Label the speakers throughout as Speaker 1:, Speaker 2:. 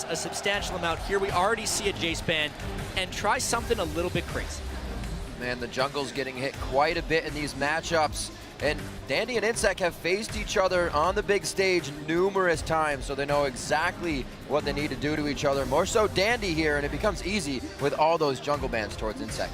Speaker 1: a substantial amount. Here we already see a Jace ban and try something a little bit crazy.
Speaker 2: Man, the jungle's getting hit quite a bit in these matchups. And Dandy and Insec have faced each other on the big stage numerous times, so they know exactly what they need to do to each other. More so Dandy here, and it becomes easy with all those jungle bans towards Insec.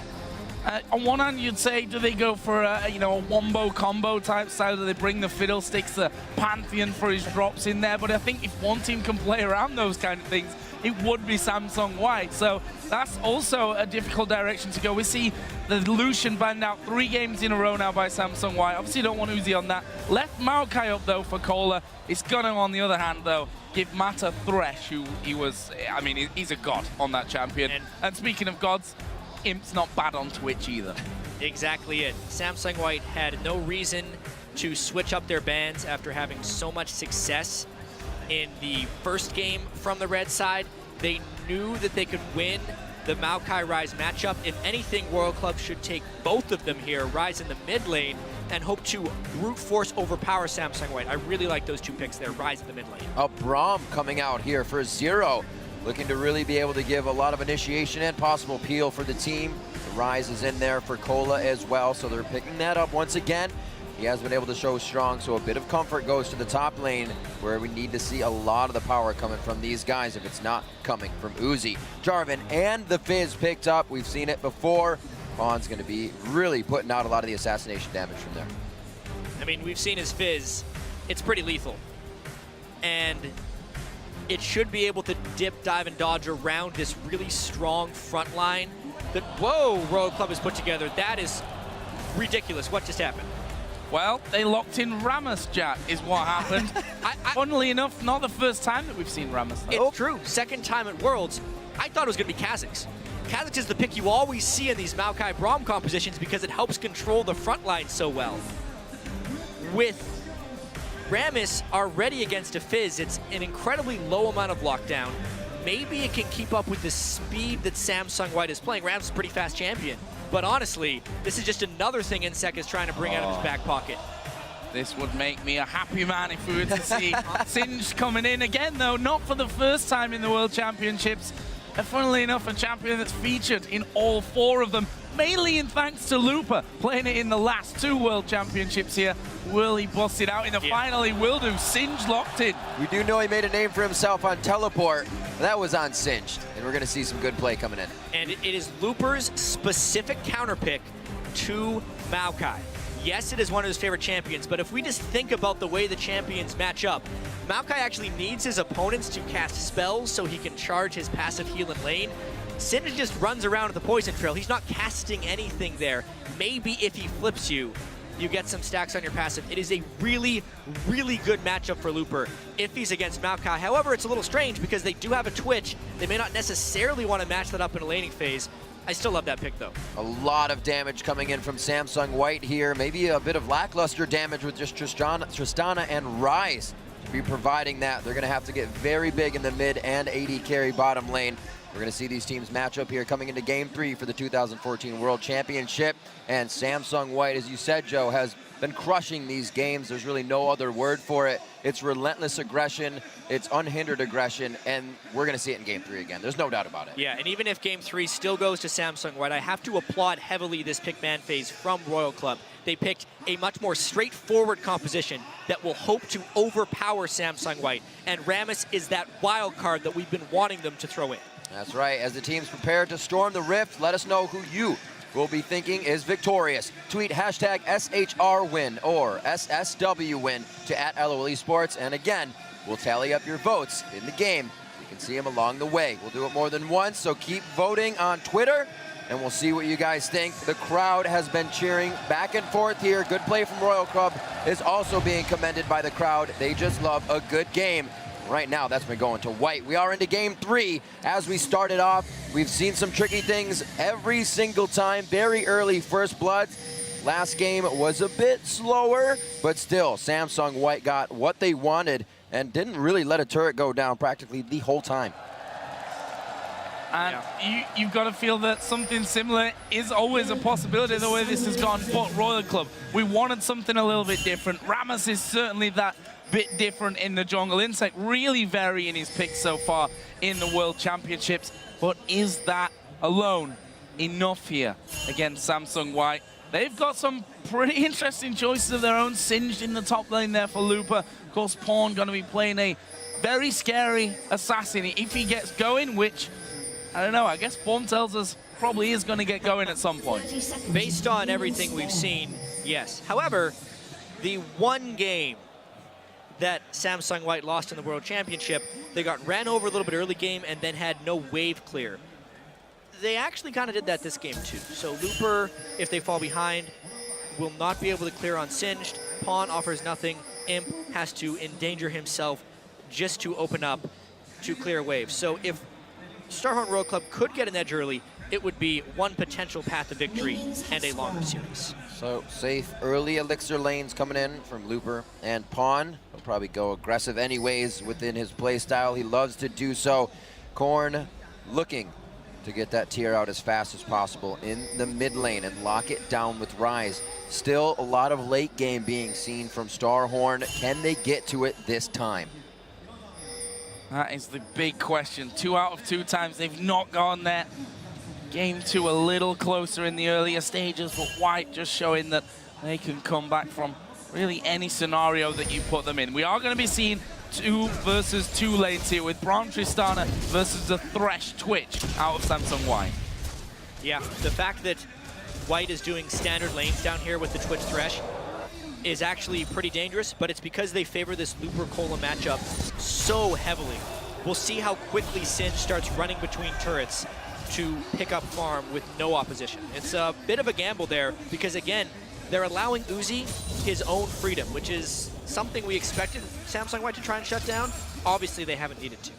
Speaker 3: On one hand, you'd say, do they go for a wombo combo type style? Do they bring the Fiddlesticks, the Pantheon for his drops in there? But I think if one team can play around those kind of things, it would be Samsung White. So that's also a difficult direction to go. We see the Lucian banned out 3 games in a row now by Samsung White. Obviously don't want Uzi on that. Left Maokai up though for Cola. It's gonna, on the other hand though, give Matt a Thresh, who he's a god on that champion. And speaking of gods, Imp's not bad on Twitch either.
Speaker 1: Exactly it. Samsung White had no reason to switch up their bans after having so much success in the first game from the red side. They knew that they could win the Maokai Ryze matchup. If anything, Royal Club should take both of them here, Ryze in the mid lane, and hope to brute force overpower Samsung White. I really like those 2 picks there, Ryze in the mid lane.
Speaker 2: A Braum coming out here for Zero, looking to really be able to give a lot of initiation and possible peel for the team. The Ryze is in there for Cola as well, so they're picking that up once again. He has been able to show strong, so a bit of comfort goes to the top lane, where we need to see a lot of the power coming from these guys if it's not coming from Uzi. Jarvan and the Fizz picked up. We've seen it before. Bond's going to be really putting out a lot of the assassination damage from there.
Speaker 1: I mean, we've seen his Fizz. It's pretty lethal. And it should be able to dip, dive, and dodge around this really strong front line that, whoa, Royal Club has put together. That is ridiculous. What just happened?
Speaker 3: Well, they locked in Rammus, Jack, is what happened. Funnily enough, not the first time that we've seen Rammus, though.
Speaker 1: It's true. Second time at Worlds. I thought it was going to be Kha'Zix. Kha'Zix is the pick you always see in these Maokai Braum compositions because it helps control the front line so well. With Rammus already against a Fizz, it's an incredibly low amount of lockdown. Maybe it can keep up with the speed that Samsung White is playing. Rammus is a pretty fast champion. But honestly, this is just another thing Insec is trying to bring out of his back pocket.
Speaker 3: This would make me a happy man if we were to see Singed coming in again, though, not for the first time in the World Championships. And funnily enough, a champion that's featured in all 4 of them, mainly in thanks to Looper, playing it in the last 2 World Championships here. Will he bust it out in the final? He will do. Singed locked in.
Speaker 2: We do know he made a name for himself on Teleport. That was on Singed, and we're going to see some good play coming in.
Speaker 1: And it is Looper's specific counterpick to Maokai. Yes, it is one of his favorite champions, but if we just think about the way the champions match up, Maokai actually needs his opponents to cast spells so he can charge his passive heal in lane. Singed just runs around at the poison trail. He's not casting anything there. Maybe if he flips you, you get some stacks on your passive. It is a really, really good matchup for Looper if he's against Maokai. However, it's a little strange because they do have a Twitch. They may not necessarily want to match that up in a laning phase. I still love that pick, though.
Speaker 2: A lot of damage coming in from Samsung White here. Maybe a bit of lackluster damage with just Tristana and Ryze to be providing that. They're going to have to get very big in the mid and AD carry bottom lane. We're going to see these teams match up here coming into Game 3 for the 2014 World Championship. And Samsung White, as you said, Joe, has been crushing these games. There's really no other word for it. It's relentless aggression, it's unhindered aggression, and we're going to see it in Game 3 again. There's no doubt about it.
Speaker 1: Yeah, and even if Game 3 still goes to Samsung White, I have to applaud heavily this pick ban phase from Royal Club. They picked a much more straightforward composition that will hope to overpower Samsung White. And Rammus is that wild card that we've been wanting them to throw in.
Speaker 2: That's right. As the teams prepare to storm the Rift, let us know who you will be thinking is victorious. Tweet hashtag SHRWin or SSWWin to @LOL Esports. And again, we'll tally up your votes in the game. You can see them along the way. We'll do it more than once, so keep voting on Twitter, and we'll see what you guys think. The crowd has been cheering back and forth here. Good play from Royal Club is also being commended by the crowd. They just love a good game. Right now, that's been going to White. We are into Game 3. As we started off, we've seen some tricky things every single time. Very early first bloods. Last game was a bit slower, but still, Samsung White got what they wanted and didn't really let a turret go down practically the whole time.
Speaker 3: And you've got to feel that something similar is always a possibility the way this has gone. But Royal Club, we wanted something a little bit different. Rammus is certainly that bit different in the jungle. Insec really varying his picks so far in the World Championships. But is that alone enough here against Samsung White? They've got some pretty interesting choices of their own. Singed in the top lane there for Looper. Of course, Pawn going to be playing a very scary assassin if he gets going, which, I don't know, I guess form tells us probably is going to get going at some point.
Speaker 1: Based on everything we've seen, yes. However, the one game that Samsung White lost in the World Championship, they got ran over a little bit early game and then had no wave clear. They actually kind of did that this game too. So Looper, if they fall behind, will not be able to clear on Singed. Pawn offers nothing. Imp has to endanger himself just to open up to clear waves. So if Starhorn Royal Club could get an edge early, it would be one potential path to victory and a longer series.
Speaker 2: So safe early elixir lanes coming in from Looper and Pawn. He'll probably go aggressive anyways within his play style. He loves to do so. Corn looking to get that tier out as fast as possible in the mid lane and lock it down with Rise. Still a lot of late game being seen from Starhorn. Can they get to it this time?
Speaker 3: That is the big question. 2 out of 2 times they've not gone there. Game 2 a little closer in the earlier stages, but White just showing that they can come back from really any scenario that you put them in. We are going to be seeing 2 versus 2 lanes here with Braum Tristana versus the Thresh Twitch out of Samsung White.
Speaker 1: Yeah, the fact that White is doing standard lanes down here with the Twitch Thresh is actually pretty dangerous, but it's because they favor this Looper-Cola matchup so heavily. We'll see how quickly Singed starts running between turrets to pick up farm with no opposition. It's a bit of a gamble there because, again, they're allowing Uzi his own freedom, which is something we expected Samsung White to try and shut down. Obviously, they haven't needed to.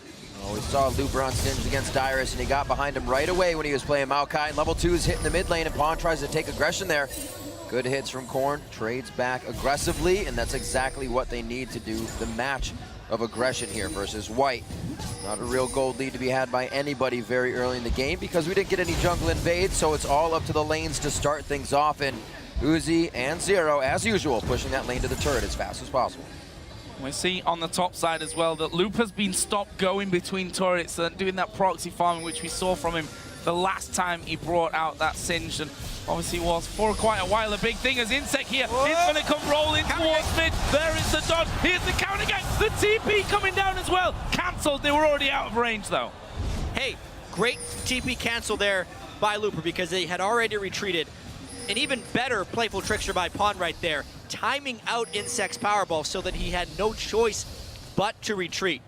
Speaker 2: Oh, we saw Looper on Singed against Dyrus, and he got behind him right away when he was playing Maokai. And level 2 is hitting the mid lane, and Pawn tries to take aggression there. Good hits from Corn, trades back aggressively, and that's exactly what they need to do the match of aggression here versus White. Not a real gold lead to be had by anybody very early in the game because we didn't get any jungle invades, so it's all up to the lanes to start things off, and Uzi and Zero, as usual, pushing that lane to the turret as fast as possible.
Speaker 3: We see on the top side as well that Loop has been stopped going between turrets and doing that proxy farming, which we saw from him the last time he brought out that Singed, and obviously was for quite a while a big thing as Insec here.
Speaker 1: Whoa.
Speaker 3: It's going to come rolling towards mid. There is the dodge. Here's the counter again. The TP coming down as well. Cancelled. They were already out of range though.
Speaker 1: Hey, great TP cancel there by Looper because they had already retreated. An even better playful trickster by Pawn right there, timing out Insect's Powerball so that he had no choice but to retreat.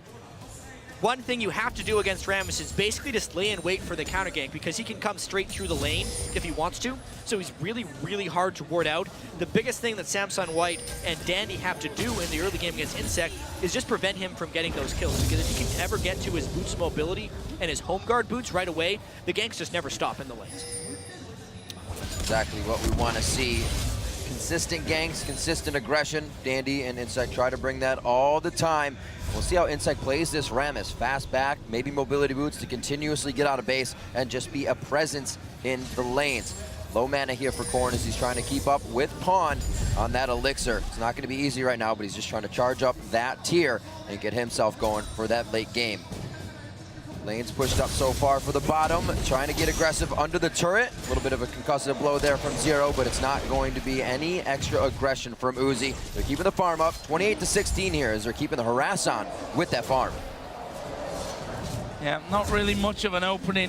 Speaker 1: One thing you have to do against Rammus is basically just lay in wait for the counter gank because he can come straight through the lane if he wants to. So he's really, really hard to ward out. The biggest thing that Samsung White and Dandy have to do in the early game against Insec is just prevent him from getting those kills, because if he can ever get to his boots mobility and his home guard boots right away, the ganks just never stop in the lanes.
Speaker 2: Exactly what we want to see. Consistent ganks, consistent aggression. Dandy and Insec try to bring that all the time. We'll see how Insec plays this Rammus. Fast back, maybe mobility boots to continuously get out of base and just be a presence in the lanes. Low mana here for Corn as he's trying to keep up with Pawn on that elixir. It's not going to be easy right now, but he's just trying to charge up that tier and get himself going for that late game. Lane's pushed up so far for the bottom, trying to get aggressive under the turret. A little bit of a concussive blow there from Zero, but it's not going to be any extra aggression from Uzi. They're keeping the farm up, 28-16 here, as they're keeping the harass on with that farm.
Speaker 3: Yeah, not really much of an opening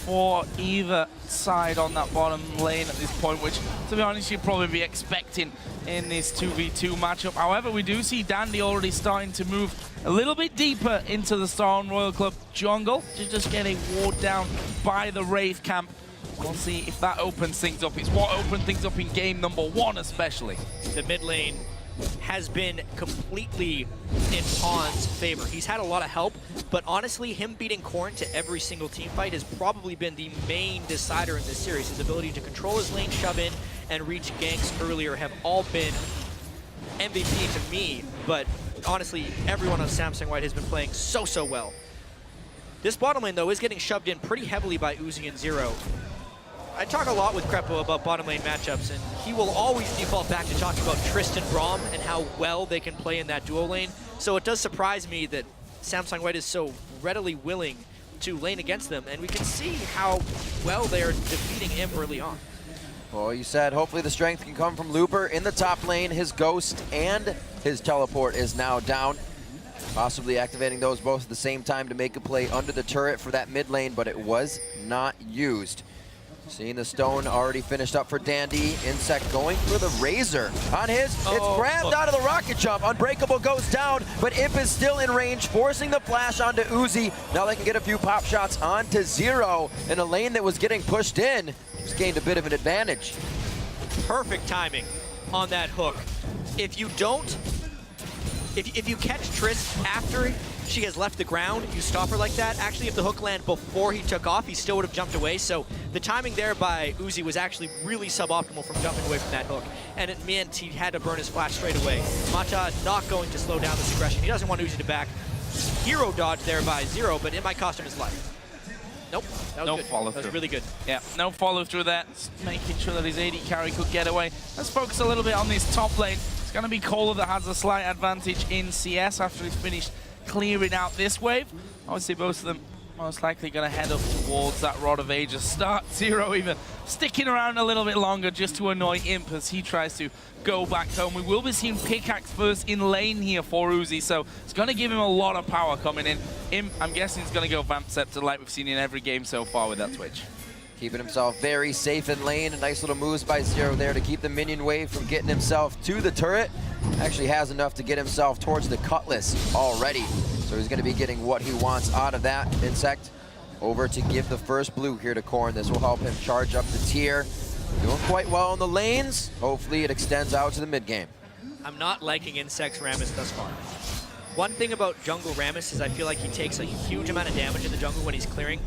Speaker 3: for either side on that bottom lane at this point, which, to be honest, you'd probably be expecting in this 2v2 matchup. However, we do see Dandy already starting to move a little bit deeper into the Starhorn Royal Club jungle to just get a ward down by the Wraith camp. We'll see if that opens things up. It's what opened things up in game number 1 especially.
Speaker 1: The mid lane has been completely in Pawn's favor. He's had a lot of help, but honestly, him beating Corn to every single team fight has probably been the main decider in this series. His ability to control his lane, shove in, and reach ganks earlier have all been MVP to me, but honestly, everyone on Samsung White has been playing so well. This bottom lane, though, is getting shoved in pretty heavily by Uzi and Zero. I talk a lot with Krepo about bottom lane matchups, and he will always default back to talking about Tristan Braum and how well they can play in that duo lane. So it does surprise me that Samsung White is so readily willing to lane against them, and we can see how well they're defeating him early on.
Speaker 2: Well, you said hopefully the strength can come from Looper in the top lane. His Ghost and his Teleport is now down. Possibly activating those both at the same time to make a play under the turret for that mid lane, but it was not used. Seeing the stone already finished up for Dandy. Insect going for the Razor on his. It's grabbed out of the rocket jump. Unbreakable goes down, but Imp is still in range, forcing the flash onto Uzi. Now they can get a few pop shots onto Zero in a lane that was getting pushed in. Just gained a bit of an advantage.
Speaker 1: Perfect timing on that hook. If you don't, if you catch Triss after she has left the ground, you stop her like that. Actually, if the hook landed before he took off, he still would have jumped away. So the timing there by Uzi was actually really suboptimal from jumping away from that hook. And it meant he had to burn his flash straight away. Mata not going to slow down this aggression. He doesn't want Uzi to back. Hero dodge there by Zero, but it might cost him his life. Nope, that was
Speaker 3: no
Speaker 1: good.
Speaker 3: follow
Speaker 1: That
Speaker 3: through.
Speaker 1: was really good.
Speaker 3: Yeah, no follow through there. Making sure that his AD carry could get away. Let's focus a little bit on this top lane. It's going to be Kohler that has a slight advantage in CS after he's finished clearing out this wave. Obviously, both of them most likely going to head up towards that Rod of Ages start. Zero even sticking around a little bit longer just to annoy Imp as he tries to go back home. We will be seeing Pickaxe first in lane here for Uzi, so it's going to give him a lot of power coming in. Imp, I'm guessing, is going to go Vamp Scepter like we've seen in every game so far with that Twitch.
Speaker 2: Keeping himself very safe in lane. Nice little moves by Zero there to keep the minion wave from getting himself to the turret. Actually has enough to get himself towards the Cutlass already. So he's going to be getting what he wants out of that. Insect over to give the first blue here to Corn. This will help him charge up the tier. Doing quite well in the lanes. Hopefully it extends out to the mid game.
Speaker 1: I'm not liking Insect's Rammus thus far. One thing about jungle Rammus is I feel like he takes a huge amount of damage in the jungle when he's clearing.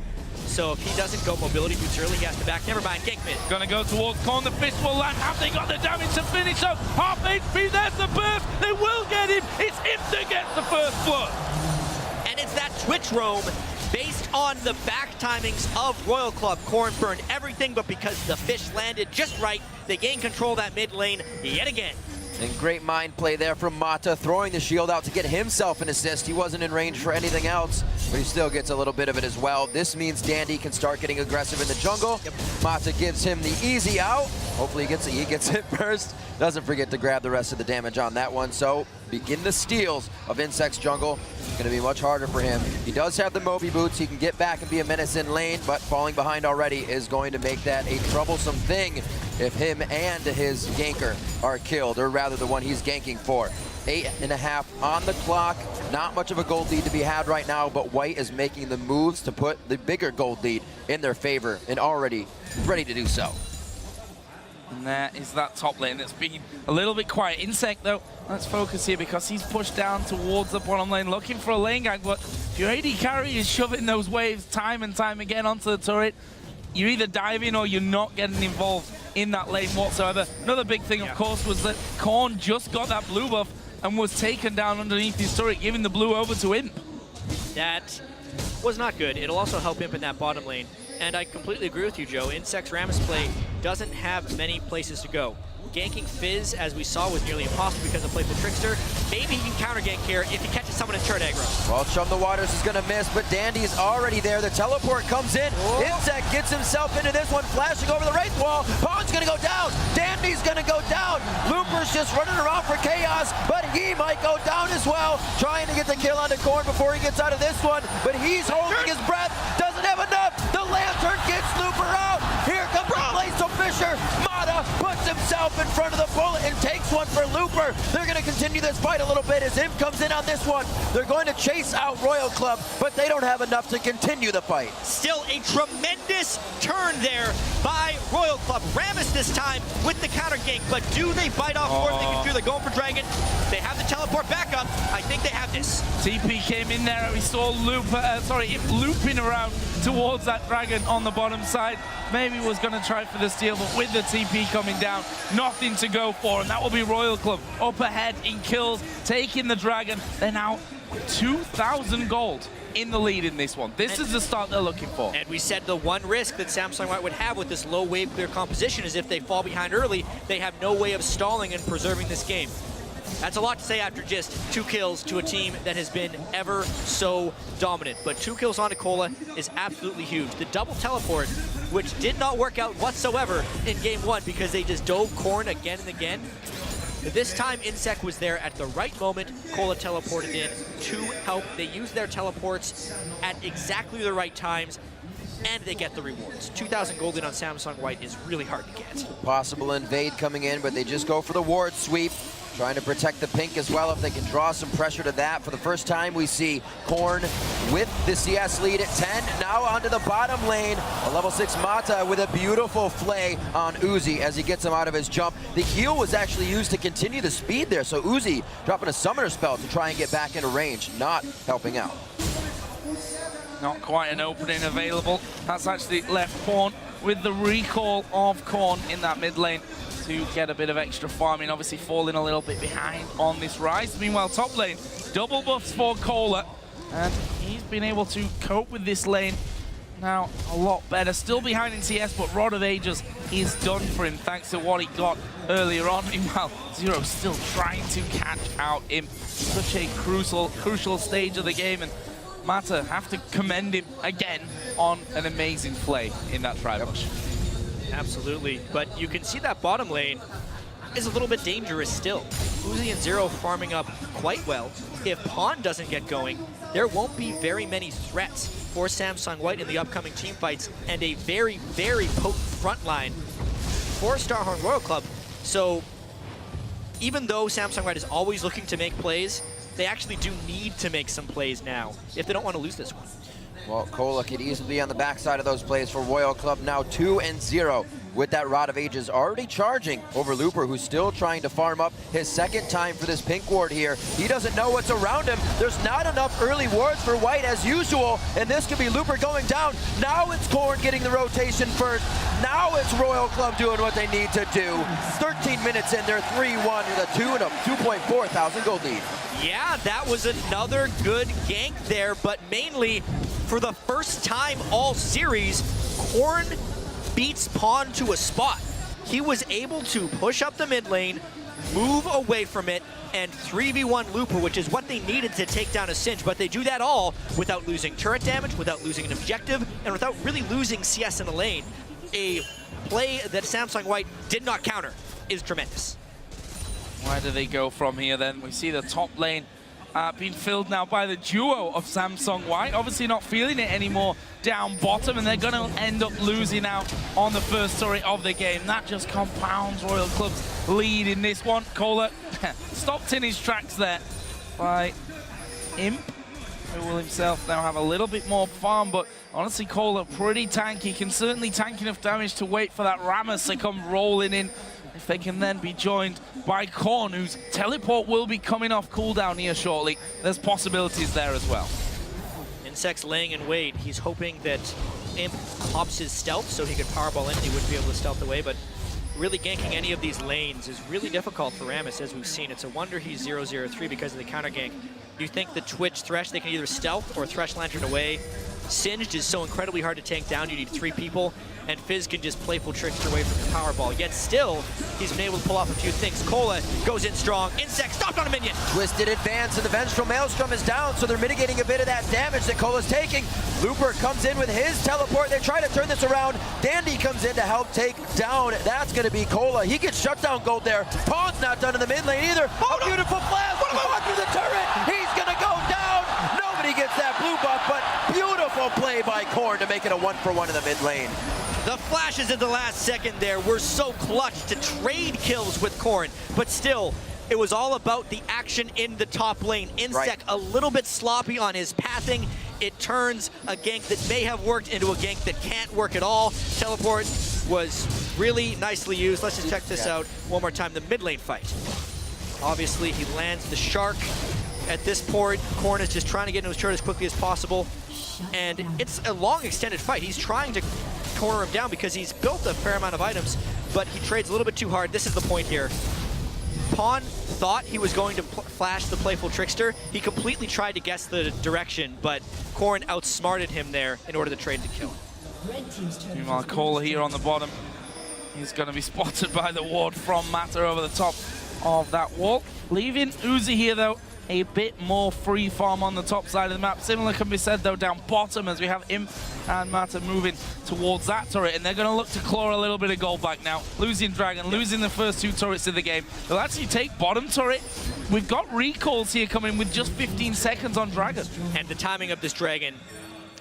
Speaker 1: So if he doesn't go mobility boots early, he has to back. Never mind, gank mid.
Speaker 3: Gonna go towards Corn, the fist will land. Have they got the damage to finish up? Half HP, there's the burst. They will get him. It's him that gets the first blood.
Speaker 1: And it's that Twitch roam based on the back timings of Royal Club. Corn burned everything, but because the fish landed just right, they gain control of that mid lane yet again.
Speaker 2: And great mind play there from Mata, throwing the shield out to get himself an assist. He wasn't in range for anything else, but he still gets a little bit of it as well. This means Dandy can start getting aggressive in the jungle.
Speaker 1: Yep.
Speaker 2: Mata gives him the easy out. Hopefully he gets it first. Doesn't forget to grab the rest of the damage on that one. So begin the steals of Insect's jungle. It's going to be much harder for him. He does have the Moby boots. He can get back and be a menace in lane, but falling behind already is going to make that a troublesome thing if him and his ganker are killed, or rather the one he's ganking for. 8.5 on the clock. Not much of a gold lead to be had right now, but White is making the moves to put the bigger gold lead in their favor and already ready to do so.
Speaker 3: And there is that top lane that's been a little bit quiet. Insect, though, let's focus here because he's pushed down towards the bottom lane looking for a lane gang, but if your AD carry is shoving those waves time and time again onto the turret, you're either diving or you're not getting involved in that lane whatsoever. Another big thing, of course, was that Korn just got that blue buff and was taken down underneath his turret, giving the blue over to Imp.
Speaker 1: That was not good. It'll also help Imp in that bottom lane. And I completely agree with you, Joe. Insect's Rammus play doesn't have many places to go. Ganking Fizz, as we saw, was nearly impossible because of Playful Trickster. Maybe he can counter gank here if he catches someone in turret aggro.
Speaker 2: Well, Chum the Waters is going to miss, but Dandy's already there. The teleport comes in. Insect gets himself into this one, flashing over the Wraith wall. Pawn's going to go down. Dandy's going to go down. Looper's just running around for chaos, but he might go down as well. Trying to get the kill onto Korn before he gets out of this one, but he's holding his breath. Doesn't have enough. The Lantern gets Looper out. Here comes the Blaze Fisher. Mata puts himself in front of the bullet and takes one for Looper. They're going to continue this fight a little bit as Imp comes in on this one. They're going to chase out Royal Club, but they don't have enough to continue the fight.
Speaker 1: Still a tremendous turn there by Royal Club. Rammus this time with the counter gank, but do they bite off more than they can do? They're going for Dragon. They have the teleport back up. I think they have this.
Speaker 3: TP came in there and we saw Imp looping around towards that Dragon on the bottom side. Maybe was going to try for the steal, but with the TP coming down, nothing to go for, and that will be Royal Club up ahead in kills, taking the Dragon. They're now 2,000 gold in the lead in this one. This is the start they're looking for.
Speaker 1: And we said the one risk that Samsung White would have with this low wave clear composition is if they fall behind early, they have no way of stalling and preserving this game. That's a lot to say after just 2 kills to a team that has been ever so dominant. But 2 kills on Cola is absolutely huge. The double teleport, which did not work out whatsoever in game 1 because they just dove Corrin again and again. This time, Insec was there at the right moment. Cola teleported in to help. They used their teleports at exactly the right times, and they get the rewards. 2,000 gold in on Samsung White is really hard to get.
Speaker 2: Possible invade coming in, but they just go for the ward sweep. Trying to protect the pink as well if they can draw some pressure to that. For the first time, we see Corrin with the CS lead at 10. Now onto the bottom lane. A level 6 Mata with a beautiful flay on Uzi as he gets him out of his jump. The heal was actually used to continue the speed there, so Uzi dropping a summoner spell to try and get back into range, not helping out.
Speaker 3: Not quite an opening available. That's actually left Korn with the recall of Korn in that mid lane to get a bit of extra farming, obviously falling a little bit behind on this rise. Meanwhile, top lane, double buffs for Cola, and he's been able to cope with this lane now a lot better. Still behind in CS, but Rod of Ages is done for him thanks to what he got earlier on. Meanwhile, Zero still trying to catch out him. Such a crucial stage of the game, and Mata have to commend him again on an amazing play in that tri-bush.
Speaker 1: Absolutely, but you can see that bottom lane is a little bit dangerous still. Uzi and Zero farming up quite well. If Pawn doesn't get going, there won't be very many threats for Samsung White in the upcoming team fights, and a very, very potent front line for Starhorn Royal Club. So even though Samsung White is always looking to make plays, they actually do need to make some plays now if they don't want to lose this one.
Speaker 2: Well, Cola could easily be on the backside of those plays for Royal Club, now 2-0 with that Rod of Ages already charging over Looper, who's still trying to farm up his second time for this pink ward here. He doesn't know what's around him. There's not enough early wards for White as usual, and this could be Looper going down. Now it's Korn getting the rotation first. Now it's Royal Club doing what they need to do. 13 minutes in, they're 3-1 with a 2.4 thousand gold lead.
Speaker 1: Yeah, that was another good gank there, but mainly for the first time all series, Korn beats Pawn to a spot. He was able to push up the mid lane, move away from it, and 3v1 Looper, which is what they needed to take down a Singe, but they do that all without losing turret damage, without losing an objective, and without really losing CS in the lane. A play that Samsung White did not counter is tremendous.
Speaker 3: Where do they go from here then? We see the top lane being filled now by the duo of Samsung White. Obviously not feeling it anymore down bottom, and they're going to end up losing out on the first turret of the game. That just compounds Royal Club's lead in this one. Cola stopped in his tracks there by Imp, who will himself now have a little bit more farm, but honestly Cola pretty tanky, can certainly tank enough damage to wait for that Rammus to come rolling in. If they can then be joined by Korn, whose teleport will be coming off cooldown here shortly, there's possibilities there as well.
Speaker 1: Insect's laying in wait. He's hoping that Imp pops his stealth so he could powerball in and he wouldn't be able to stealth away, but really ganking any of these lanes is really difficult for Rammus, as we've seen. It's a wonder he's 0-0-3 because of the counter gank. You think the Twitch Thresh, they can either stealth or Thresh Lantern away. Singed is so incredibly hard to tank down. You need 3 people, and Fizz can just playful trickster away from the Powerball. Yet still, he's been able to pull off a few things. Cola goes in strong. Insect stopped on a minion.
Speaker 2: Twisted advance, and the Vengeful Maelstrom is down, so they're mitigating a bit of that damage that Cola's taking. Looper comes in with his teleport. They try to turn this around. Dandy comes in to help take down. That's going to be Cola. He gets shut down gold there. Pawn's not done in the mid lane either. Oh, beautiful flash. What about through the turret? He's going to go down. Nobody gets that blue buff, but beautiful play by Korn to make it a 1-for-1 in the mid lane.
Speaker 1: The flashes at the last second there were so clutch to trade kills with Korn, but still, it was all about the action in the top lane. Insec a little bit sloppy on his pathing. It turns a gank that may have worked into a gank that can't work at all. Teleport was really nicely used. Let's just check this out one more time, the mid lane fight. Obviously, he lands the Shark at this point. Korn is just trying to get into his turret as quickly as possible. And it's a long extended fight. He's trying to corner him down because he's built a fair amount of items, but he trades a little bit too hard. This is the point here. Pawn thought he was going to flash the Playful Trickster. He completely tried to guess the direction, but Corrin outsmarted him there in order to trade the kill.
Speaker 3: Meanwhile, Cola here on the bottom. He's going to be spotted by the ward from Mata over the top of that wall. Leaving Uzi here, though, a bit more free farm on the top side of the map. Similar can be said, though, down bottom as we have Imp and Mata moving towards that turret. And they're going to look to claw a little bit of gold back now. Losing Dragon, losing the first 2 turrets of the game. They'll actually take bottom turret. We've got recalls here coming with just 15 seconds on Dragon.
Speaker 1: And the timing of this Dragon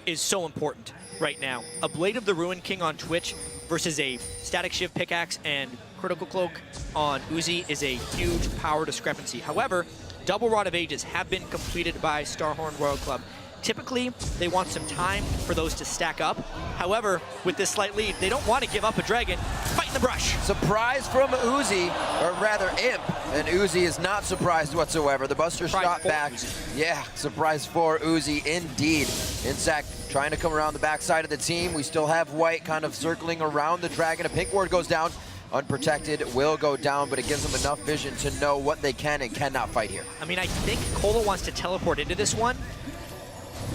Speaker 1: is so important right now. A Blade of the Ruined King on Twitch versus a Static Shiv pickaxe and Critical Cloak on Uzi is a huge power discrepancy. However, Double Rod of Ages have been completed by Starhorn Royal Club. Typically, they want some time for those to stack up. However, with this slight lead, they don't want to give up a Dragon. Fight in the brush.
Speaker 2: Surprise from Uzi, or rather Imp, and Uzi is not surprised whatsoever. The Buster shot back. Yeah, surprise for Uzi indeed. Inzak trying to come around the backside of the team. We still have White kind of circling around the Dragon. A pink ward goes down. Unprotected will go down, but it gives them enough vision to know what they can and cannot fight here.
Speaker 1: I mean, I think Cola wants to teleport into this one,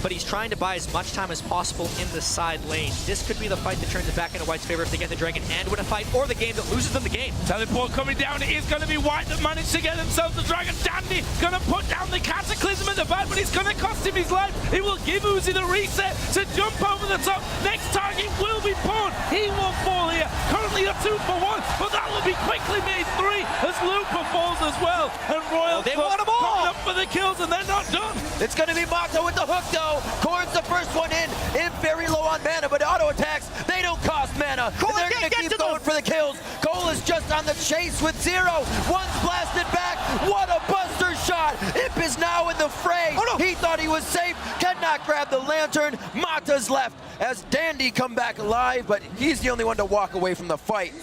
Speaker 1: but he's trying to buy as much time as possible in the side lane. This could be the fight that turns it back into White's favor if they get the Dragon and win a fight, or the game that loses them the game.
Speaker 3: Teleport coming down. It is going to be White that managed to get themselves the Dragon. Dandy going to put down the Cataclysm at the back, but it's going to cost him his life. It will give Uzi the reset to jump over the top. Next target will be Pawn. He will fall here. Currently a 2 for 1, but that will be quickly made 3 as Lupa falls as well. And Royal
Speaker 1: they want them all.
Speaker 3: coming up for the kills, and they're not done.
Speaker 2: It's going to be Mata with the hook, though. Corrin's the first one in. Imp very low on mana, but auto attacks, they don't cost mana. And they're going to keep going for the kills. Cole is just on the chase with 0. One's blasted back. What a buster shot. Imp is now in the fray.
Speaker 1: Oh, no.
Speaker 2: He thought he was safe. Cannot grab the lantern. Mata's left as Dandy come back alive, but he's the only one to walk away from the fight.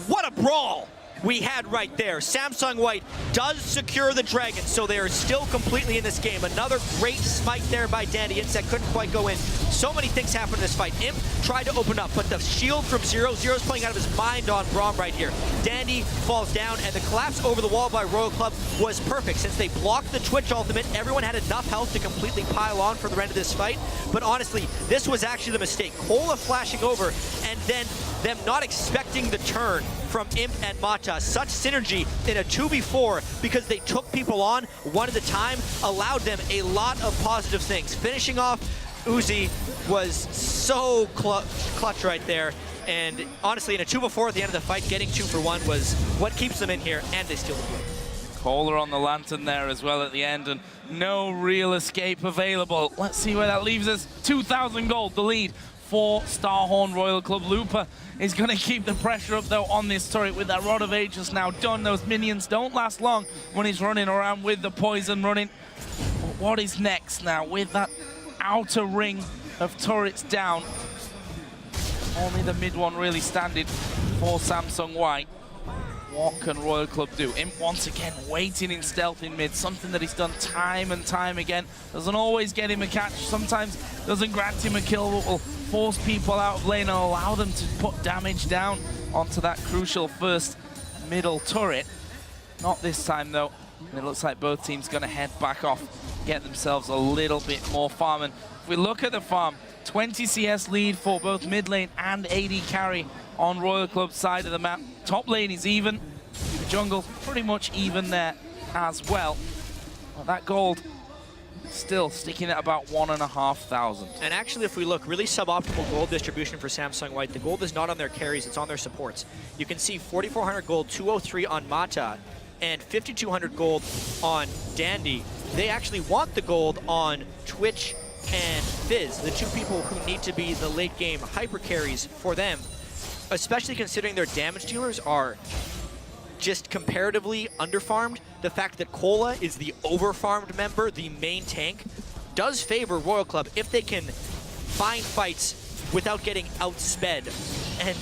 Speaker 1: What a brawl we had right there. Samsung White does secure the Dragon, so they are still completely in this game. Another great smite there by Dandy. Inzak couldn't quite go in. So many things happened in this fight. Imp tried to open up, but the shield from Zero. Zero's playing out of his mind on Braum right here. Dandy falls down, and the collapse over the wall by Royal Club was perfect. Since they blocked the Twitch ultimate, everyone had enough health to completely pile on for the end of this fight. But honestly, this was actually the mistake. Cola flashing over, and then them not expecting the turn from Imp and Mata. Such synergy in a 2v4 because they took people on one at a time, allowed them a lot of positive things. Finishing off Uzi was so clutch right there. And honestly, in a 2v4 at the end of the fight, getting 2 for 1 was what keeps them in here, and they steal the blue.
Speaker 3: Kohler on the lantern there as well at the end, and no real escape available. Let's see where that leaves us. 2,000 gold, the lead for Starhorn Royal Club. Lupa is going to keep the pressure up, though, on this turret with that Rod of Ages now done. Those minions don't last long when he's running around with the poison running. But what is next now with that outer ring of turrets down? Only the mid one really standing for Samsung White. What can Royal Club do? Imp once again waiting in stealth in mid, something that he's done time and time again. Doesn't always get him a catch, sometimes doesn't grant him a kill, but will force people out of lane and allow them to put damage down onto that crucial first middle turret. Not this time though, and it looks like both teams gonna head back off, get themselves a little bit more farm. And if we look at the farm, 20 CS lead for both mid lane and AD carry on Royal Club's side of the map. Top lane is even. The jungle pretty much even there as well. But that gold still sticking at about 1,500.
Speaker 1: And actually, if we look, really suboptimal gold distribution for Samsung White. The gold is not on their carries, it's on their supports. You can see 4,400 gold, 203 on Mata, and 5,200 gold on Dandy. They actually want the gold on Twitch and Fizz, the two people who need to be the late game hyper carries for them, especially considering their damage dealers are just comparatively underfarmed. The fact that Cola is the overfarmed member, the main tank, does favor Royal Club if they can find fights without getting outsped and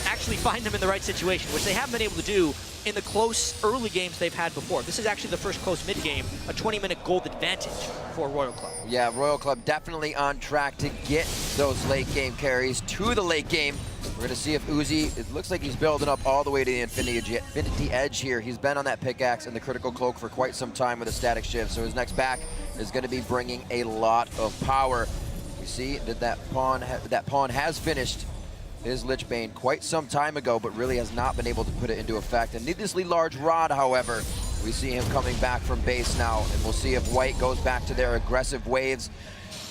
Speaker 1: actually find them in the right situation, which they haven't been able to do in the close early games they've had before. This is actually the first close mid game, a 20-minute gold advantage for Royal Club.
Speaker 2: Yeah, Royal Club definitely on track to get those late game carries to the late game. We're going to see if Uzi, it looks like he's building up all the way to the Infinity Edge here. He's been on that pickaxe and the critical cloak for quite some time with a static shift, so his next back is going to be bringing a lot of power. You see that pawn has finished his Lich Bane quite some time ago, but really has not been able to put it into effect. A needlessly large rod, however, we see him coming back from base now, and we'll see if White goes back to their aggressive waves.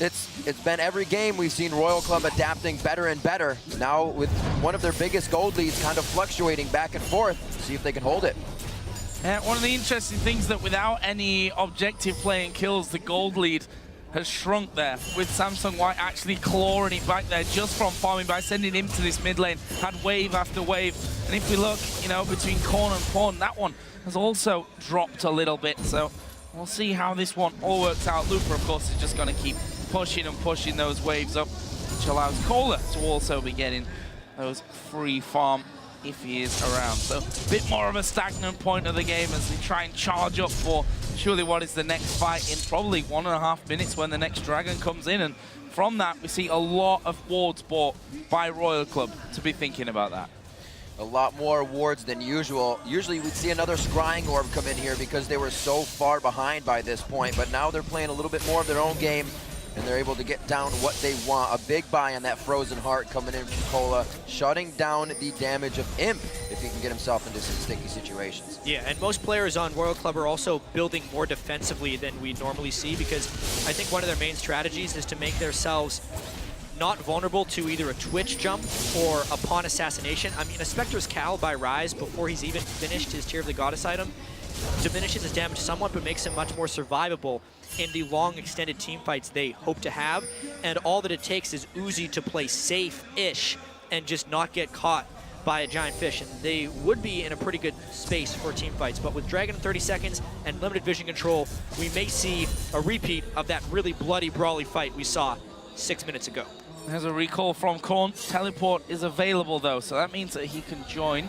Speaker 2: It's been every game we've seen Royal Club adapting better and better. Now with one of their biggest gold leads kind of fluctuating back and forth, see if they can hold it.
Speaker 3: And one of the interesting things that without any objective play and kills, the gold lead has shrunk there, with Samsung White actually clawing it back there just from farming by sending him to this mid lane, had wave after wave. And if we look, you know, between Corn and Pawn, that one has also dropped a little bit. So we'll see how this one all works out. Looper, of course, is just going to keep pushing and pushing those waves up, which allows Kohler to also be getting those free farm if he is around. So a bit more of a stagnant point of the game as they try and charge up for surely what is the next fight in probably 1.5 minutes when the next dragon comes in. And from that, we see a lot of wards bought by Royal Club to be thinking about that.
Speaker 2: A lot more wards than usual. Usually we'd see another scrying orb come in here because they were so far behind by this point, but now they're playing a little bit more of their own game, and they're able to get down what they want. A big buy on that Frozen Heart coming in from Cola, shutting down the damage of Imp if he can get himself into some sticky situations.
Speaker 1: Yeah, and most players on Royal Club are also building more defensively than we normally see, because I think one of their main strategies is to make themselves not vulnerable to either a Twitch jump or a Pawn Assassination. I mean, a Spectre's Cowl by Ryze before he's even finished his Tear of the Goddess item diminishes his damage somewhat, but makes him much more survivable in the long extended team fights they hope to have. And all that it takes is Uzi to play safe-ish and just not get caught by a giant fish, and they would be in a pretty good space for team fights. But with Dragon in 30 seconds and limited vision control, we may see a repeat of that really bloody, brawly fight we saw 6 minutes ago.
Speaker 3: There's a recall from Korn. Teleport is available though, so that means that he can join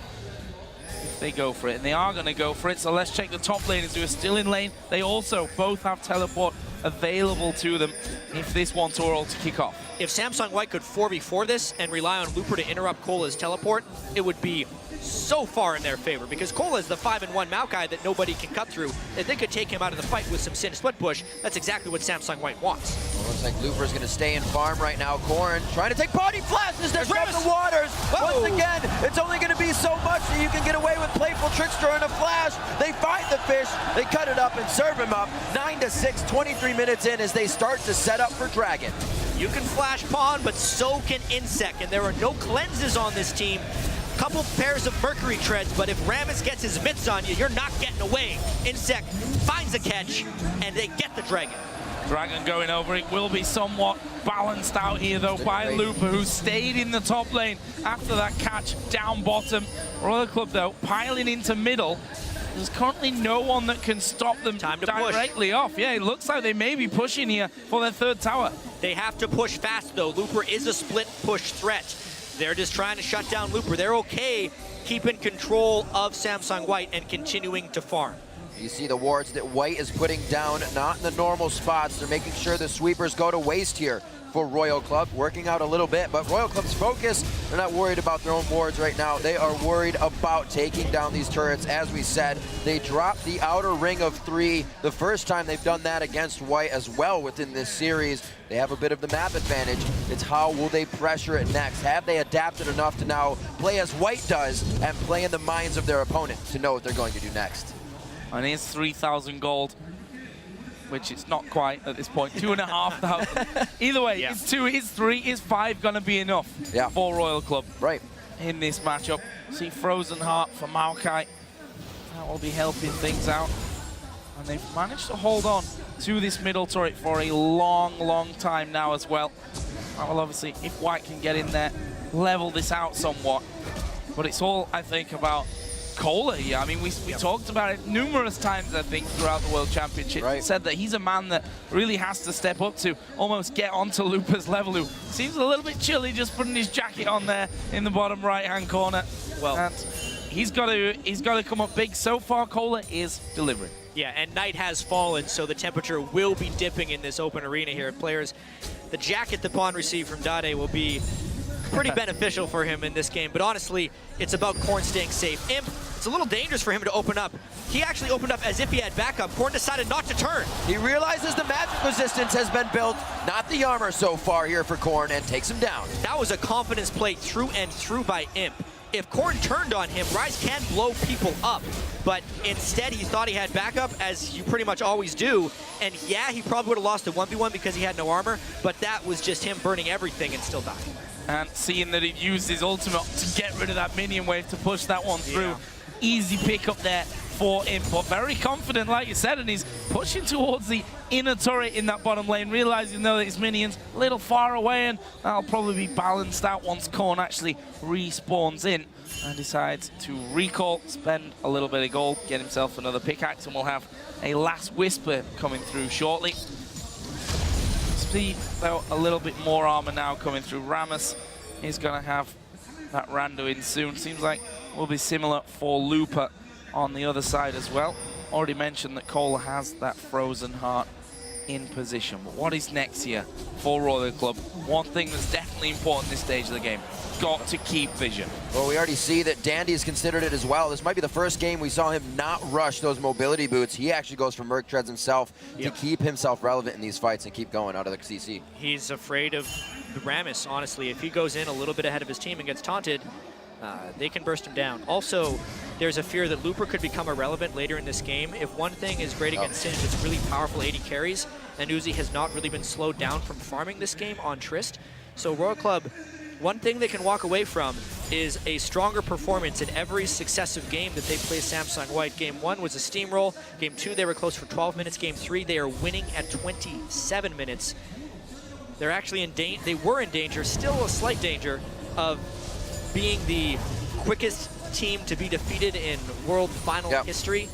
Speaker 3: if they go for it, and they are going to go for it. So let's check the top laners who are still in lane. They also both have teleport available to them if this wants Oral to kick off.
Speaker 1: If Samsung White could 4v4 this and rely on Looper to interrupt Cola's teleport, it would be so far in their favor, because Cola is the 5-in-1 Maokai that nobody can cut through. If they could take him out of the fight with some Sin Split Push, that's exactly what Samsung White wants.
Speaker 2: Well, looks like Looper's going to stay in farm right now. Corn trying to take body flashes. There's from the waters.
Speaker 1: Whoa.
Speaker 2: Once again, it's only going to be so much that you can get away with Playful Trickster and a flash. They find the fish, they cut it up and serve him up. 9-6, 23 minutes in as they start to set up for Dragon.
Speaker 1: You can flash Pawn, but so can Insec, and there are no cleanses on this team. Couple pairs of Mercury treads, but if Rammus gets his mitts on you, you're not getting away. Insec finds a catch, and they get the Dragon.
Speaker 3: Dragon going over. It will be somewhat balanced out here though by Looper, who stayed in the top lane after that catch down bottom. Royal Club though piling into middle. There's currently no one that can stop them directly off. Yeah, it looks like they may be pushing here for their third tower.
Speaker 1: They have to push fast though. Looper is a split push threat. They're just trying to shut down Looper. They're okay keeping control of Samsung White and continuing to farm.
Speaker 2: You see the wards that White is putting down, not in the normal spots. They're making sure the sweepers go to waste here for Royal Club, working out a little bit, but Royal Club's focus, they're not worried about their own wards right now. They are worried about taking down these turrets. As we said, they dropped the outer ring of 3 the first time they've done that against White as well within this series. They have a bit of the map advantage. It's how will they pressure it next? Have they adapted enough to now play as White does and play in the minds of their opponent to know what they're going to do next?
Speaker 3: And it's 3,000 gold, which it's not quite at this point. 2,500. Either way,
Speaker 1: yeah.
Speaker 3: It's 2, it's 3, it's 5 gonna be enough for Royal Club.
Speaker 2: Right.
Speaker 3: In this matchup. See Frozen Heart for Maokai. That will be helping things out. And they've managed to hold on to this middle turret for a long, long time now as well. Well, obviously, if White can get in there, level this out somewhat. But it's all, I think, about Cola here. I mean, we talked about it numerous times, I think, throughout the World Championship.
Speaker 2: Right.
Speaker 3: Said that he's a man that really has to step up to almost get onto Looper's level, who seems a little bit chilly just putting his jacket on there in the bottom right-hand corner. Well, and he's got to come up big. So far, Cola is delivering.
Speaker 1: Yeah, and night has fallen, so the temperature will be dipping in this open arena here. Players, the jacket that Pawn received from Dade will be pretty beneficial for him in this game. But honestly, it's about Corn staying safe. Imp, it's a little dangerous for him to open up. He actually opened up as if he had backup. Corn decided not to turn.
Speaker 2: He realizes the magic resistance has been built, not the armor so far here for Corn, and takes him down.
Speaker 1: That was a confidence play through and through by Imp. If Corn turned on him, Rise can blow people up, but instead he thought he had backup, as you pretty much always do, and yeah, he probably would have lost a 1v1 because he had no armor, but that was just him burning everything and still dying.
Speaker 3: And seeing that he used his ultimate to get rid of that minion wave to push that one through.
Speaker 1: Yeah.
Speaker 3: Easy pick up there for Imp, but very confident, like you said, and he's pushing towards the inner turret in that bottom lane, realizing though that his minions a little far away, and that'll probably be balanced out once Corn actually respawns in and decides to recall, spend a little bit of gold, get himself another pickaxe, and we'll have a last whisper coming through shortly. Speed, though, a little bit more armor now coming through. Rammus is going to have that rando in soon. Seems like will be similar for Looper on the other side as well. Already mentioned that Cole has that frozen heart in position. But what is next here for Royal Club? One thing that's definitely important this stage of the game. Got to keep vision.
Speaker 2: Well, we already see that Dandy's considered it as well. This might be the first game we saw him not rush those mobility boots. He actually goes for Merc Treads himself to keep himself relevant in these fights and keep going out of the CC.
Speaker 1: He's afraid of the Rammus, honestly. If he goes in a little bit ahead of his team and gets taunted, they can burst him down. Also, there's a fear that Looper could become irrelevant later in this game. If one thing is great against Singed, it's really powerful AD carries, and Uzi has not really been slowed down from farming this game on Trist. So Royal Club, one thing they can walk away from is a stronger performance in every successive game that they play Samsung White. Game 1 was a steamroll. Game 2, they were close for 12 minutes. Game 3, they are winning at 27 minutes. They're actually they were in danger, still a slight danger, of being the quickest team to be defeated in World Final history,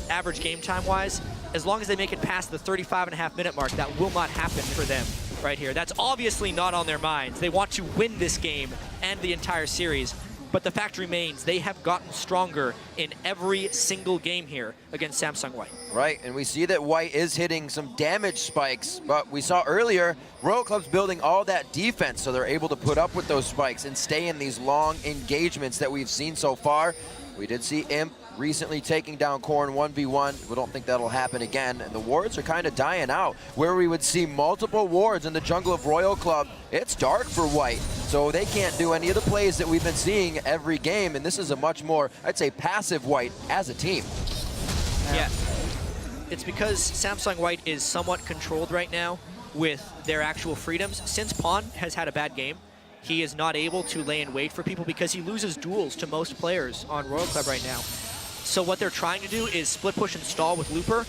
Speaker 1: average game time-wise. As long as they make it past the 35.5-minute mark, that will not happen for them right here. That's obviously not on their minds. They want to win this game and the entire series, but the fact remains they have gotten stronger in every single game here against Samsung White.
Speaker 2: Right, and we see that White is hitting some damage spikes, but we saw earlier Royal Club's building all that defense, so they're able to put up with those spikes and stay in these long engagements that we've seen so far. We did see Imp recently taking down Corn 1v1. We don't think that'll happen again, and the wards are kind of dying out. Where we would see multiple wards in the jungle of Royal Club, it's dark for White, so they can't do any of the plays that we've been seeing every game, and this is a much more, I'd say, passive White as a team.
Speaker 1: Yeah, it's because Samsung White is somewhat controlled right now with their actual freedoms. Since Pawn has had a bad game, he is not able to lay in wait for people because he loses duels to most players on Royal Club right now. So what they're trying to do is split push and stall with Looper,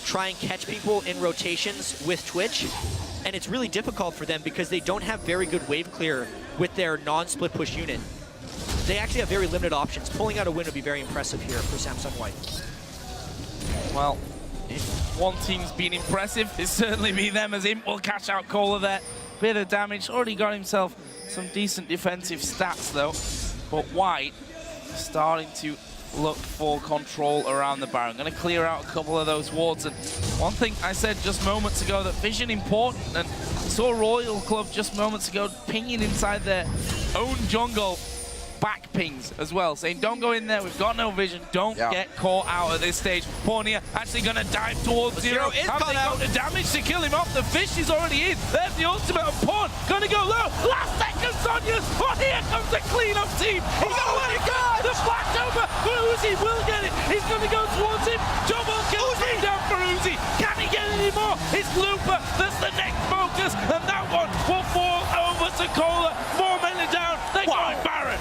Speaker 1: try and catch people in rotations with Twitch, and it's really difficult for them because they don't have very good wave clear with their non-split push unit. They actually have very limited options. Pulling out a win would be very impressive here for Samsung White.
Speaker 3: Well, if one team's been impressive, it's certainly be them, as Imp will catch out Kohler there. Bit of damage, already got himself some decent defensive stats though, but White starting to look for control around the Baron. Going to clear out a couple of those wards, and one thing I said just moments ago, that vision important, and saw Royal Club just moments ago pinging inside their own jungle back pings as well, saying don't go in there, we've got no vision, don't get caught out at this stage. Pornia actually going to dive towards Zero. Have they got the damage to kill him off? The fish is already in. There's the ultimate of Pawn, going to go low. Last second, Sonya's. Oh, here comes the cleanup team. He's going to let it go. The flash over, but Uzi will get it. He's going to go towards him. Double kill down for Uzi. Can he get any more? It's Looper that's the next focus, and that one will fall over to Kohler. 4 men down. They're going Baron.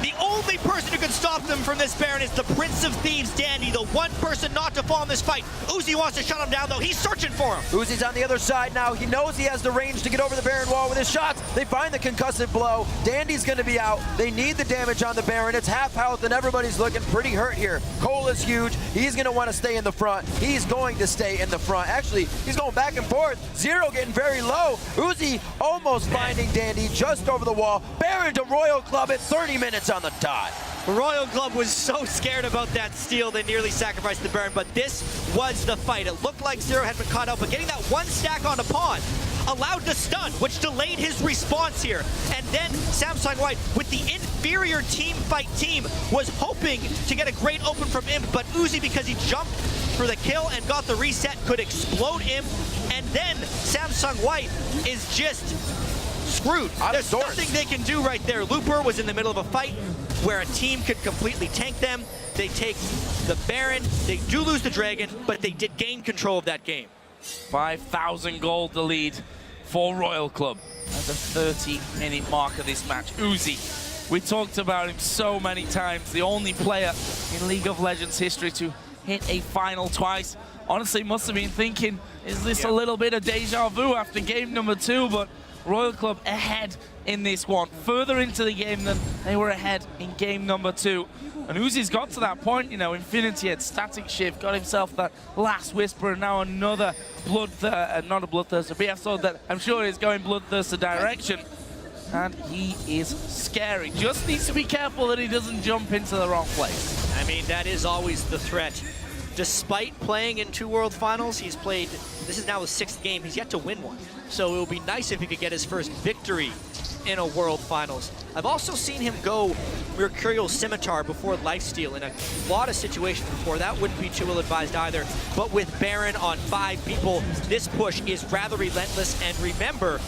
Speaker 1: The only person who can stop them from this Baron is the Prince of Thieves, Dandy, the one person not to fall in this fight. Uzi wants to shut him down, though. He's searching for him.
Speaker 2: Uzi's on the other side now. He knows he has the range to get over the Baron wall with his shots. They find the concussive blow. Dandy's going to be out. They need the damage on the Baron. It's half health, and everybody's looking pretty hurt here. Cole is huge. He's going to want to stay in the front. He's going to stay in the front. Actually, he's going back and forth. Zero getting very low. Uzi almost finding Dandy just over the wall. Baron to Royal Club at 30 minutes on the dot.
Speaker 1: Royal Club was so scared about that steal, they nearly sacrificed the Baron, but this was the fight. It looked like Zero had been caught out, but getting that one stack onto Pawn, allowed the stun, which delayed his response here. And then Samsung White, with the inferior team fight team, was hoping to get a great open from Imp, but Uzi, because he jumped for the kill and got the reset, could explode Imp. And then Samsung White is just screwed. There's nothing they can do right there. Looper was in the middle of a fight where a team could completely tank them. They take the Baron. They do lose the Dragon, but they did gain control of that game.
Speaker 3: 5,000 gold the lead for Royal Club at the 30-minute mark of this match. Uzi, we talked about him so many times. The only player in League of Legends history to hit a final twice. Honestly, must have been thinking, is this a little bit of deja vu after game number 2? But Royal Club ahead in this one, further into the game than they were ahead in game number 2. And Uzi's got to that point, you know, Infinity had Static Shift, got himself that last Whisper, and now another not a Bloodthirster, BF Sword that I'm sure is going Bloodthirster direction. And he is scary. Just needs to be careful that he doesn't jump into the wrong place.
Speaker 1: I mean, that is always the threat. Despite playing in 2 World Finals, he's played, this is now his 6th game, he's yet to win one. So it would be nice if he could get his first victory in a World Finals. I've also seen him go Mercurial Scimitar before Lifesteal in a lot of situations before. That wouldn't be too ill-advised either. But with Baron on 5 people, this push is rather relentless. And remember,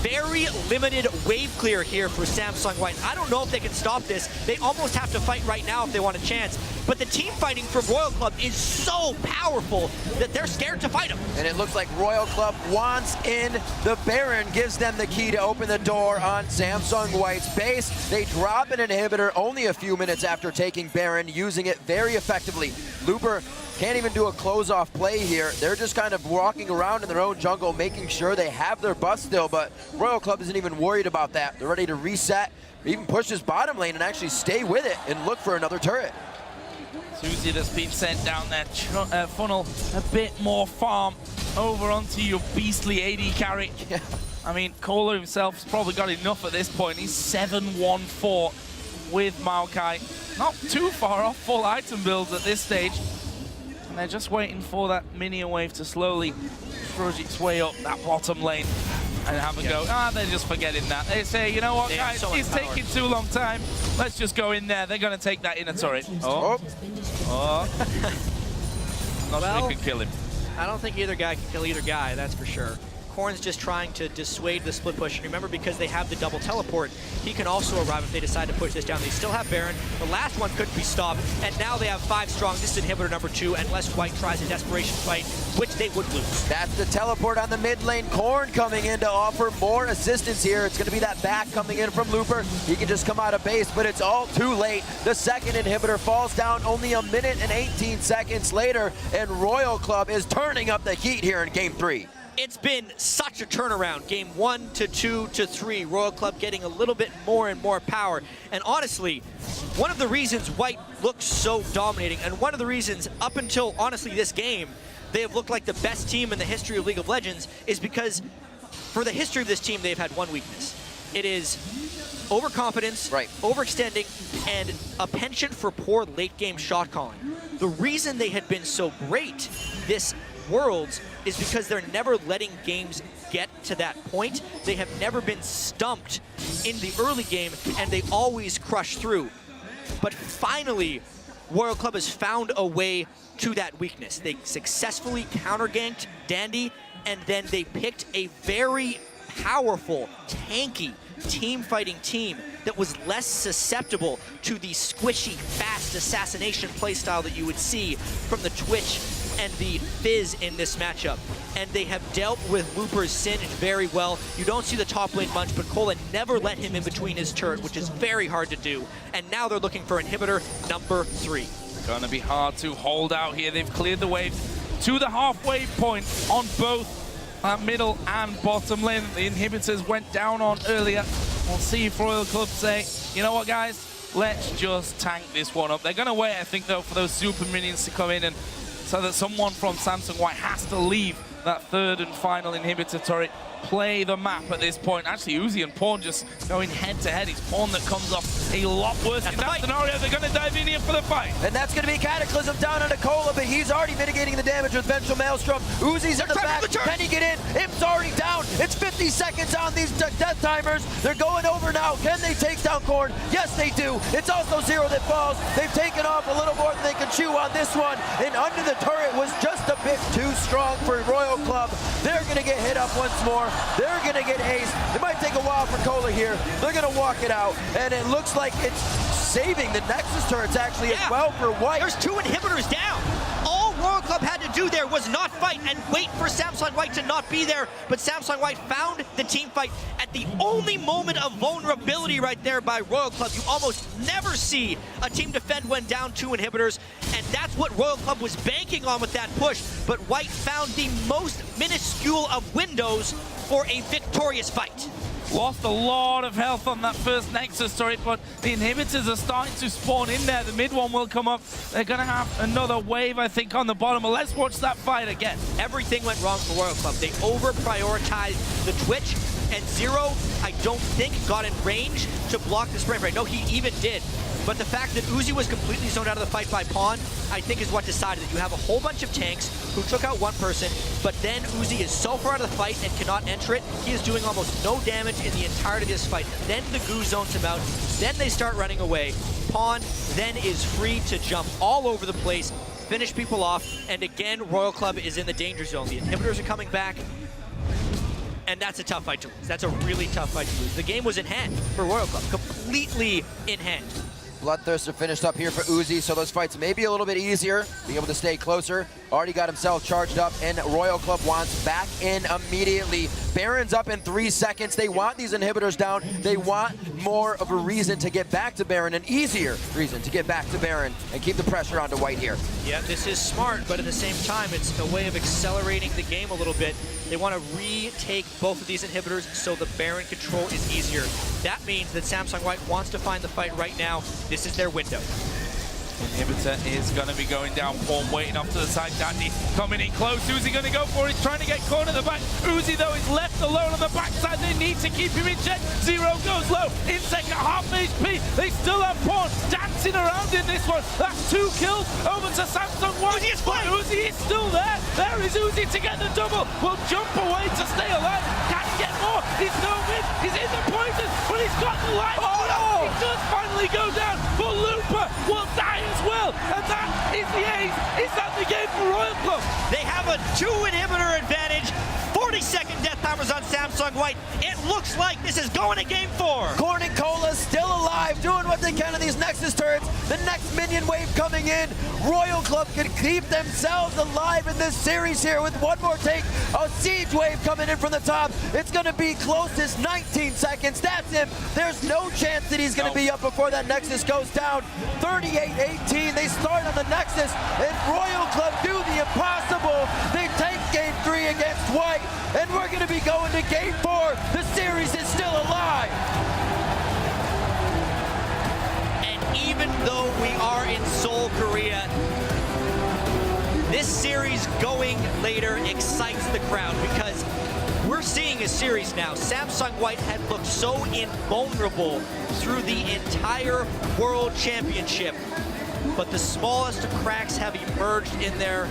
Speaker 1: very limited wave clear here for Samsung White. I don't know if they can stop this. They almost have to fight right now if they want a chance. But the team fighting from Royal Club is so powerful that they're scared to fight him.
Speaker 2: And it looks like Royal Club wants in. The Baron gives them the key to open the door on Samsung White's base. They drop an inhibitor only a few minutes after taking Baron, using it very effectively. Looper can't even do a close-off play here. They're just kind of walking around in their own jungle, making sure they have their buff still, but Royal Club isn't even worried about that. They're ready to reset, even push this bottom lane and actually stay with it and look for another turret.
Speaker 3: Suzy that's been sent down that funnel a bit more farm over onto your beastly AD carry.
Speaker 2: Yeah.
Speaker 3: I mean, Kohler himself's probably got enough at this point. He's 7-1-4 with Maokai. Not too far off full item builds at this stage. And they're just waiting for that minion wave to slowly trudge its way up that bottom lane and have a go. They're just forgetting that. They say, you know what, guys, it's taking too long time. Let's just go in there. They're going to take that inner turret. Not sure they could kill him.
Speaker 1: I don't think either guy can kill either guy, that's for sure. Corn's just trying to dissuade the split push. Remember, because they have the double teleport, he can also arrive if they decide to push this down. They still have Baron. The last one couldn't be stopped, and now they have 5 strong. This is inhibitor number 2, unless White tries a desperation fight, which they would lose.
Speaker 2: That's the teleport on the mid lane. Corn coming in to offer more assistance here. It's going to be that back coming in from Looper. He can just come out of base, but it's all too late. The second inhibitor falls down only a minute and 18 seconds later, and Royal Club is turning up the heat here in Game 3.
Speaker 1: It's been such a turnaround. Game 1 to 2 to 3. Royal Club getting a little bit more and more power. And honestly, one of the reasons White looks so dominating, and one of the reasons up until, honestly, this game, they have looked like the best team in the history of League of Legends, is because for the history of this team, they've had one weakness. It is overconfidence, overextending, and a penchant for poor late-game shot calling. The reason they had been so great this Worlds is because they're never letting games get to that point. They have never been stumped in the early game, and they always crush through. But finally, Royal Club has found a way to that weakness. They successfully counter-ganked Dandy, and then they picked a very powerful, tanky, team-fighting team that was less susceptible to the squishy, fast assassination playstyle that you would see from the Twitch and the Fizz in this matchup. And they have dealt with Looper's Singe very well. You don't see the top lane munch, but Kola never let him in between his turret, which is very hard to do. And now they're looking for inhibitor number 3.
Speaker 3: Gonna be hard to hold out here. They've cleared the waves to the halfway point on both middle and bottom lane. The inhibitors went down on earlier. We'll see if Royal Club say, you know what, guys, let's just tank this one up. They're gonna wait, I think, though, for those super minions to come in, and so that someone from Samsung White has to leave that third and final inhibitor turret play the map at this point. Actually, Uzi and Pawn just going head-to-head. It's Pawn that comes off a lot worse in that scenario. They're going to dive in here for the fight.
Speaker 2: And that's going to be Cataclysm down on Nikola, but he's already mitigating the damage with Vengeful Maelstrom. Uzi's in the back. Can he get in? Im's already down. It's 50 seconds on these death timers. They're going over now. Can they take down Corn? Yes, they do. It's also Zero that falls. They've taken off a little more than they can chew on this one. And under the turret was just a bit too strong for Royal Club. They're going to get hit up once more. They're going to get aced. It might take a while for Cola here. They're going to walk it out. And it looks like it's saving the Nexus turrets actually as well for White.
Speaker 1: There's 2 inhibitors down. All Royal Club had to do there was not fight and wait for Samsung White to not be there. But Samsung White found the team fight at the only moment of vulnerability right there by Royal Club. You almost never see a team defend when down 2 inhibitors. And that's what Royal Club was banking on with that push. But White found the most minuscule of windows for a victorious fight.
Speaker 3: Lost a lot of health on that first Nexus turret, but the inhibitors are starting to spawn in there. The mid one will come up. They're going to have another wave, I think, on the bottom. But let's watch that fight again.
Speaker 1: Everything went wrong for Royal Club. They over-prioritized the Twitch, and Zero, I don't think, got in range to block the sprint. No, he even did. But the fact that Uzi was completely zoned out of the fight by Pawn, I think is what decided that you have a whole bunch of tanks who took out one person, but then Uzi is so far out of the fight and cannot enter it, he is doing almost no damage in the entirety of this fight. Then the goo zones him out, then they start running away. Pawn then is free to jump all over the place, finish people off, and again, Royal Club is in the danger zone. The inhibitors are coming back, and that's a tough fight to lose. That's a really tough fight to lose. The game was in hand for Royal Club, completely in hand.
Speaker 2: Bloodthirster finished up here for Uzi, so those fights may be a little bit easier, being able to stay closer. Already got himself charged up, and Royal Club wants back in immediately. Baron's up in 3 seconds. They want these inhibitors down. They want more of a reason to get back to Baron, an easier reason to get back to Baron and keep the pressure onto White here.
Speaker 1: Yeah, this is smart, but at the same time, it's a way of accelerating the game a little bit. They want to retake both of these inhibitors so the Baron control is easier. That means that Samsung White wants to find the fight right now. This is their window.
Speaker 3: Inhibitor is going to be going down. Pawn waiting off to the side. Dandy coming in close. Uzi going to go for it. He's trying to get Corn at the back. Uzi, though, is left alone on the backside. They need to keep him in check. Zero goes low. Insect at half HP. They still have Pawn dancing around in this one. That's 2 kills over to Samsung White.
Speaker 1: Uzi is flying.
Speaker 3: Uzi is still there. There is Uzi to get the double. Will jump away to stay alive. Can he get more? He's no mid. He's in the poison, but he's got the light.
Speaker 2: Oh, no!
Speaker 3: He does finally go down, but Looper will die as well. And that is the ace. Is that the game for Royal Club?
Speaker 1: They have a 2 inhibitor advantage. 40-second death timers on Samsung White. It looks like this is going to game 4.
Speaker 2: Corn and Cola still alive, doing what they can on these Nexus turrets. The next minion wave coming in. Royal Club can keep themselves alive in this series here with one more take. A siege wave coming in from the top. It's going to be closest 19 seconds. That's him. There's no chance that he's going to be up before that Nexus goes down. 38-18. They start on the Nexus, and Royal Club do the impossible. They take game 3 against White, and we're going to be going to game 4. The series is still alive.
Speaker 1: And even though we are in Seoul, Korea, this series going later excites the crowd because we're seeing a series now. Samsung White had looked so invulnerable through the entire World Championship, but the smallest of cracks have emerged in their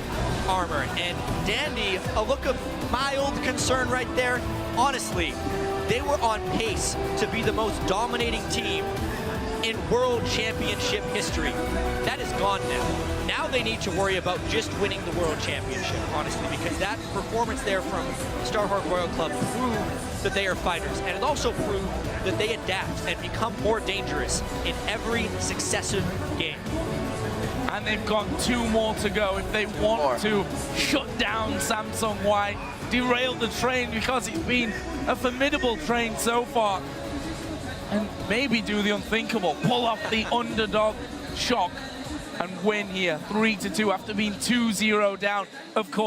Speaker 1: armor. And Dandy, a look of mild concern right there. Honestly, they were on pace to be the most dominating team in World Championship history. That is gone now. Now they need to worry about just winning the World Championship, honestly, because that performance there from Starhawk Royal Club proved that they are fighters, and it also proved that they adapt and become more dangerous in every successive game.
Speaker 3: And they've got 2 more to go if they want to shut down Samsung White, derail the train, because it's been a formidable train so far, and maybe do the unthinkable, pull off the underdog shock and win here 3-2 after being 2-0 down, of course.